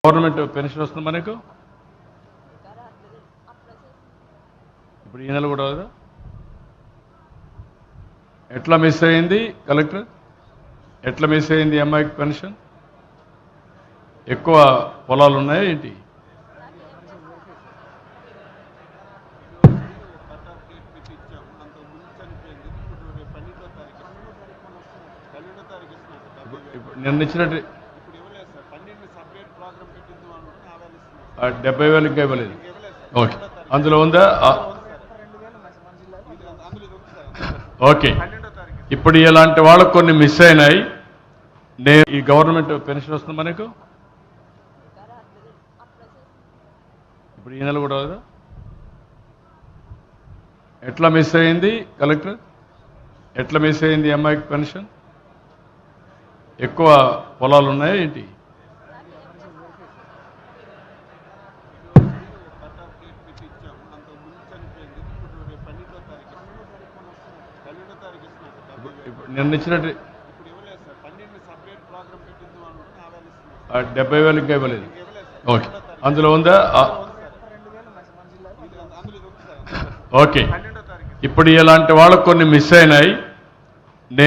government pension వస్తుంది మనకు ఇప్పుడు ఈ నెల కూడా కదా ఎట్లా మిస్ అయింది కలెక్టర్ ఎట్లా మిస్ అయింది అమ్మాయికి పెన్షన్ ఎక్కువ పొలాలు ఉన్నాయా ఏంటి నిన్న ఇచ్చినట్టు 70,000 ఇంకా ఇవ్వలేదు ఓకే అందులో ఉందా ఓకే ఇప్పుడు ఇలాంటి వాళ్ళకు కొన్ని మిస్ అయినాయి నేను ఈ గవర్నమెంట్ పెన్షన్ వస్తుంది మనకు ఇప్పుడు ఈ నెల కూడా కదా ఎట్లా మిస్ అయింది కలెక్టర్ ఎట్లా మిస్ అయింది అమ్మాయికి పెన్షన్ ఎక్కువ పొలాలు ఉన్నాయా ఏంటి నిన్న ఇచ్చినట్టు 70,000 ఇంకా ఇవ్వలేదు ఓకే అందులో ఉందా ఓకే ఇప్పుడు ఇలాంటి వాళ్ళకు కొన్ని మిస్ అయినాయి